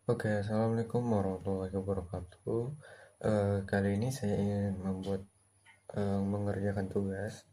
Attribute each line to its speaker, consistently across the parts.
Speaker 1: Oke, assalamualaikum warahmatullahi wabarakatuh. Kali ini saya ingin mengerjakan tugas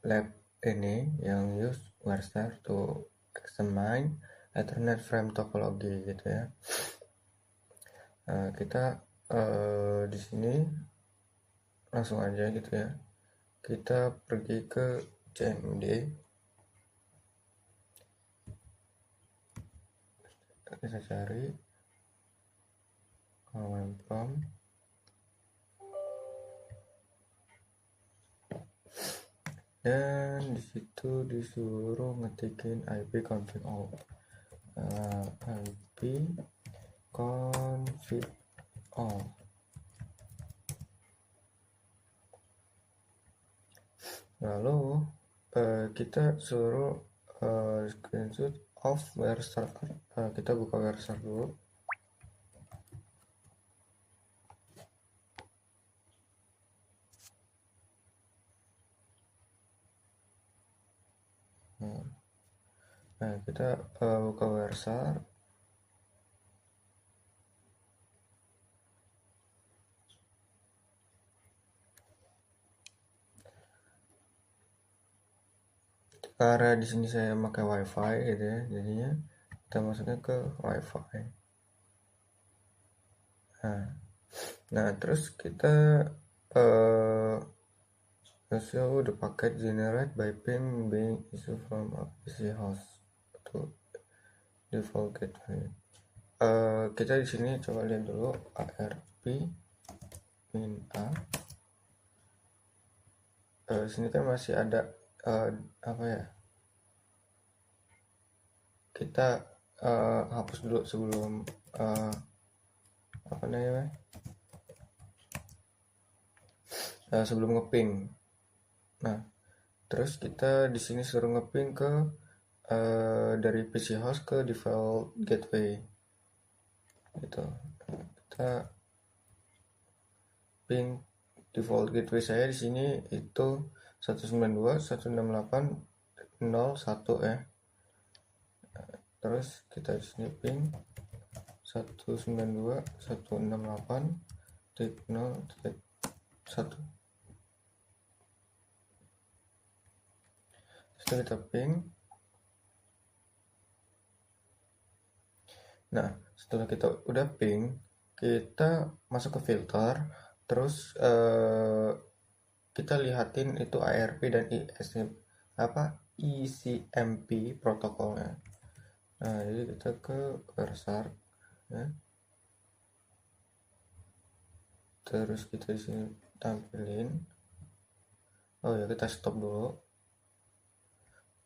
Speaker 1: lab ini yang use Worcester to examine Ethernet frame topology gitu ya. Kita di sini langsung aja gitu ya. Kita pergi ke CMD. Kita cari command prompt. Dan disitu disuruh ngetikin IP config all. IP config all. Lalu kita suruh screenshot of where server. Kita buka where server dulu. Nah, kita buka where server. Karena di sini saya pakai wifi gitu ya, jadinya kita masuknya ke wifi. Nah terus kita show the packet generate by ping being issued from a PC host to default gateway. Kita di sini coba lihat dulu ARP min A. Sini kan masih ada apa ya? Kita hapus dulu sebelum apa namanya? Sebelum ngeping. Nah, terus kita di sini suruh ngeping ke dari PC host ke default gateway. Gitu. Kita ping default gateway saya di sini itu 192.168.0.1 ya. Terus kita di sini ping 192.168.0.1. Setelah kita ping. Nah, setelah kita udah ping, kita masuk ke filter, terus kita lihatin itu ARP dan ECMP protokolnya. Nah, jadi kita ke cursor ya. Terus kita di sini tampilin. Oh ya, kita stop dulu.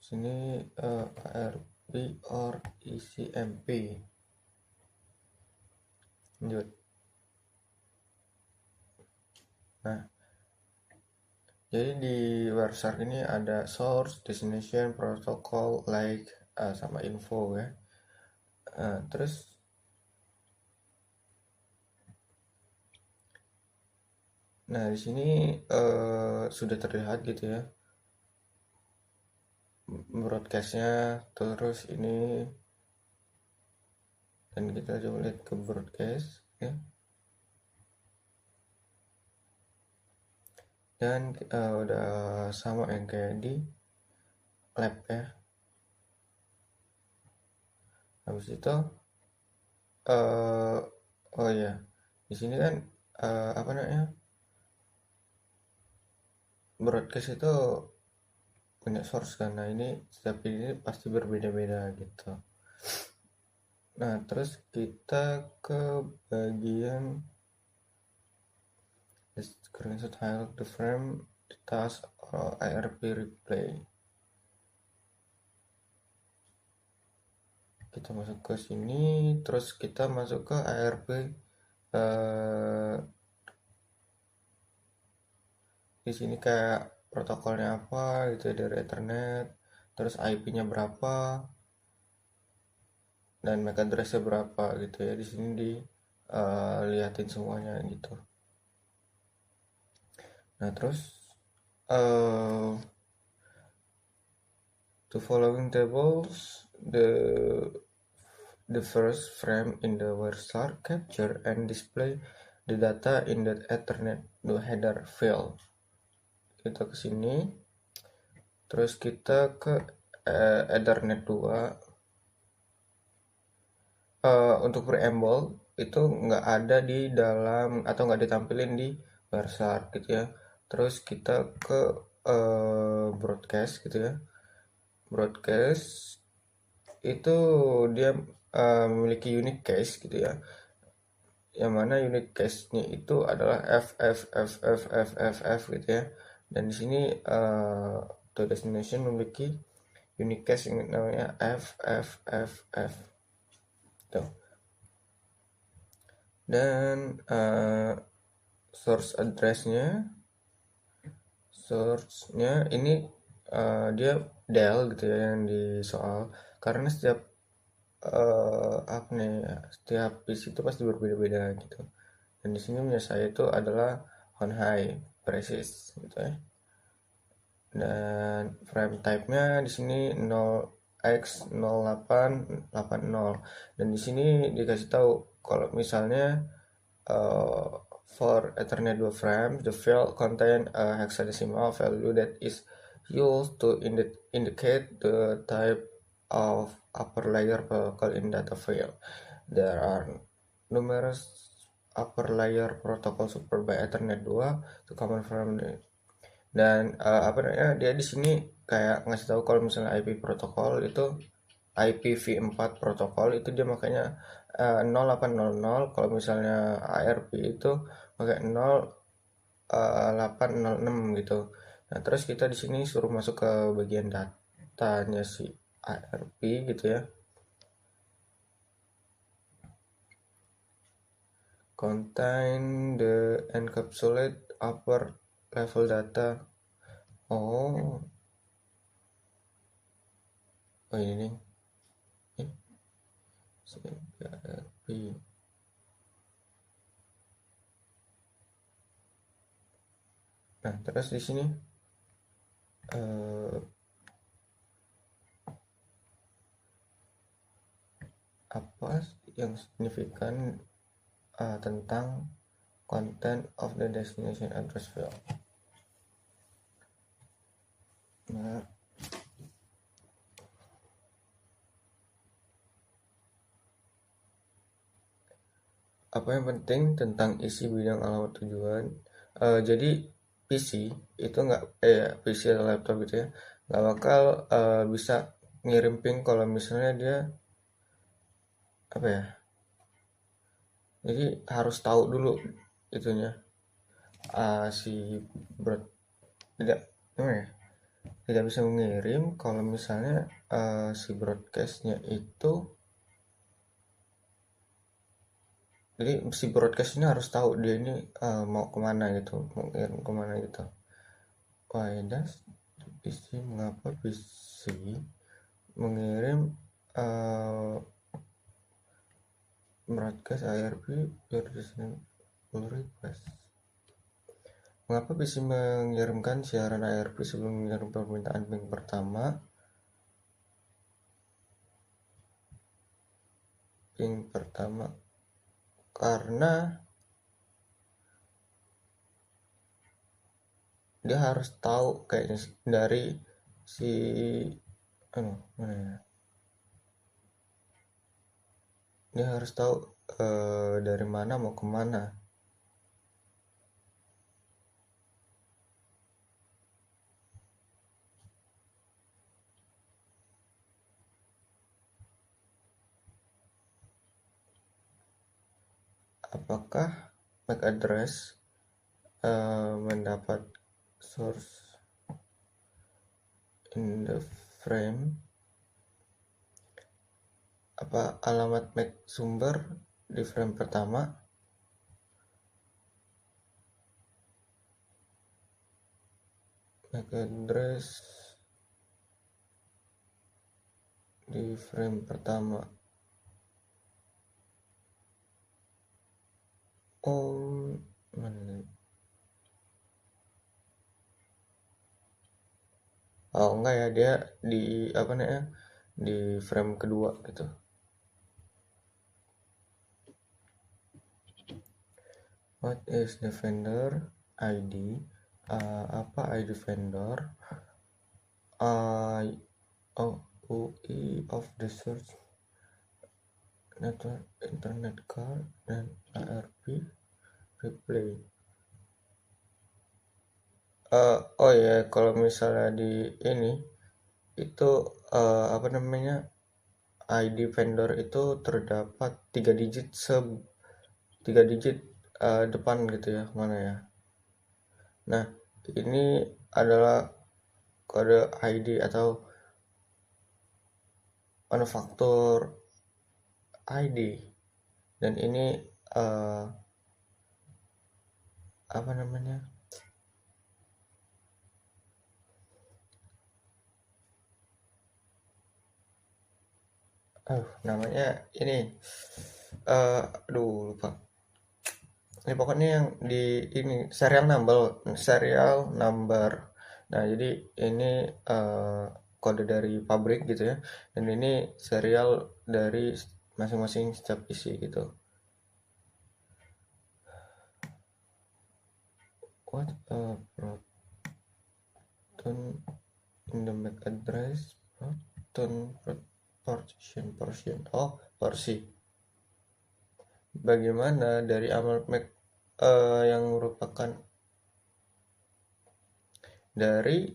Speaker 1: Sini ARP or ECMP. Lanjut. Nah, jadi di WordShark ini ada source, destination, protocol, like, sama info ya. Terus nah di sini sudah terlihat gitu ya broadcastnya. Terus ini, dan kita coba lihat ke broadcast ya. Dan udah sama yang kayak di lab ya. Habis itu oh ya, di sini kan apa namanya, broadcast itu punya source karena ini setiap ini pasti berbeda-beda gitu. Nah terus kita ke bagian screenshot highlight the frame, the task, ARP replay. Kita masuk ke sini, terus kita masuk ke ARP. Di sini kayak protokolnya apa gitu ya, dari Ethernet, terus IP-nya berapa, dan MAC address-nya berapa gitu ya. Di sini liatin semuanya gitu. Nah terus the following tables, the the first frame in the WordStar capture and display the data in the Ethernet header file. Kita ke sini, terus kita ke Ethernet 2. Untuk preamble itu nggak ada di dalam atau nggak ditampilin di WordStar gitu ya. Terus kita ke broadcast gitu ya. Broadcast itu dia memiliki unique case gitu ya, yang mana unique case-nya itu adalah f gitu ya. Dan di sini to destination memiliki unique case yang namanya f tuh. Dan source-nya ini dia del gitu ya yang di soal, karena setiap setiap piece itu pasti berbeda-beda gitu. Dan di sini punya saya itu adalah on high precious gitu ya. Dan frame type-nya di sini 0x0880. Dan di sini dikasih tahu kalau misalnya for Ethernet 2 frame, the file contain a hexadecimal value that is used to indicate the type of upper layer protocol in data file. There are numerous upper layer protocol support by Ethernet 2 to common from the. Dan dia di sini kayak ngasih tahu kalau misalnya IP protokol itu IPv4 protokol itu dia makanya 0800, kalau misalnya ARP itu pakai 0806 gitu. Nah, terus kita di sini suruh masuk ke bagian datanya si ARP gitu ya. Contain the encapsulate upper level data. Oh ini nih. ARP. Nah, terus di sini apa yang signifikan tentang content of the destination address field. Nah, apa yang penting tentang isi bidang alamat tujuan? Jadi PC itu PC atau laptop gitu ya, nggak bakal bisa ngirim ping kalau misalnya dia jadi harus tahu dulu itunya si broad tidak tidak bisa mengirim kalau misalnya si broadcastnya itu. Jadi si broadcast ini harus tahu dia ini mau kemana gitu, mau ngirim kemana gitu. Why does PC, mengapa PC mengirim broadcast ARP your pull request? Mengapa PC mengirimkan siaran ARP sebelum mengirim permintaan ping pertama? Karena dia harus tahu kayaknya dari si mana ya? Dia harus tahu dari mana mau kemana. Apakah MAC address mendapat source in the frame? Apa alamat MAC sumber di frame pertama? MAC address di frame pertama. Enggak ya, dia di di frame kedua gitu. What is the vendor ID? Apa ID vendor? UI of the search network internet card dan ARP replay. Oh ya, kalau misalnya di ini itu apa namanya, ID vendor itu terdapat 3 digit depan gitu ya, mana ya. Nah, ini adalah kode ID atau manufaktur ID, dan ini apa namanya, namanya ini aduh lupa. Ini pokoknya yang di ini serial number. Nah, jadi ini kode dari pabrik gitu ya. Dan ini serial dari masing-masing setiap isi gitu. What a proton in the MAC address? Proton portion. Oh, porsi. Bagaimana dari amal MAC yang merupakan dari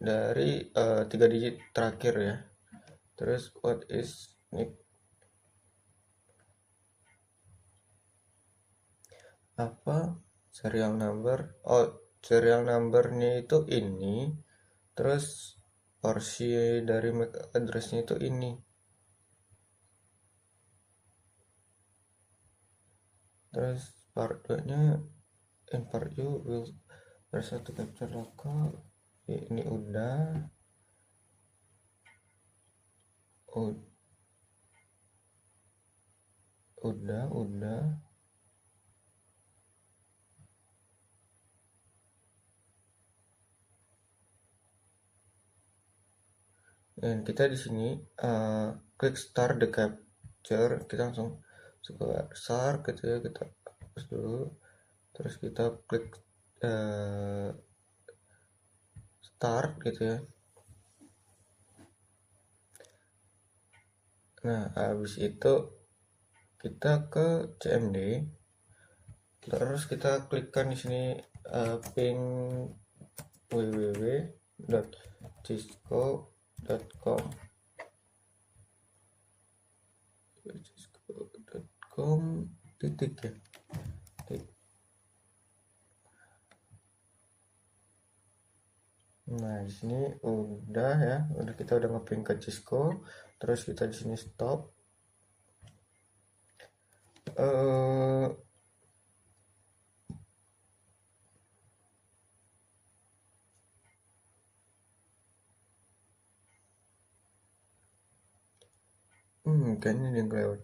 Speaker 1: 3 digit terakhir ya. Terus what is next? Apa serial number? Oh, serial numbernya itu ini. Terus porsi dari MAC addressnya itu ini. Terus part 2 nya in part U will press to capture local. Ini udah dan kita di sini klik start the capture. Kita langsung ke start gitu ya, kita hapus dulu, terus kita klik start gitu ya. Nah, habis itu kita ke CMD, terus kita klikkan di sini ping www.cisco.com titik ya. Nah, di sini udah ya, kita udah ngeping ke Cisco, terus kita di sini stop. Kayaknya dia kelewat.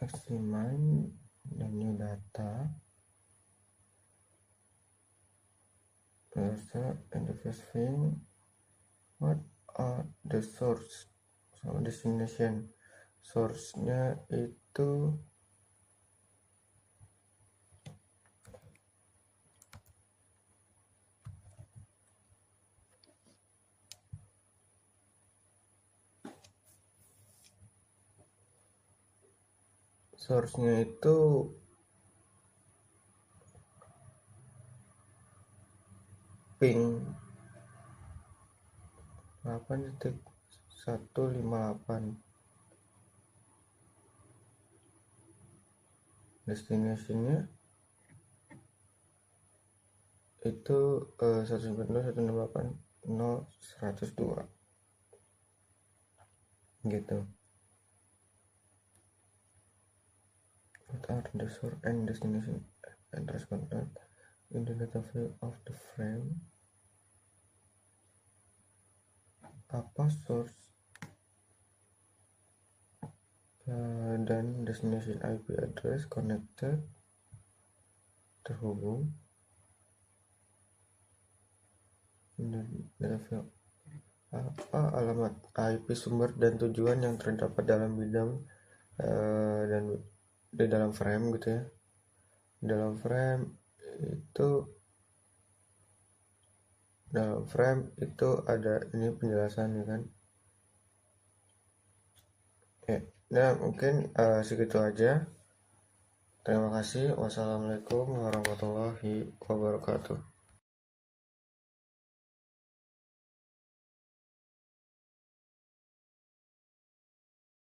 Speaker 1: Examine the new data. And the first thing, what are the source sama destination. Source-nya itu ping 8.158. Destination-nya itu 192.168.0.102 gitu. What are the source and destination address content in the data field of the frame? Apa source dan destination IP address connected terhubung in the data field? Apa alamat IP sumber dan tujuan yang terdapat dalam bidang dan di dalam frame gitu ya. Dalam frame itu ada ini penjelasan ya kan. Nah mungkin segitu aja. Terima kasih. Wassalamualaikum warahmatullahi wabarakatuh.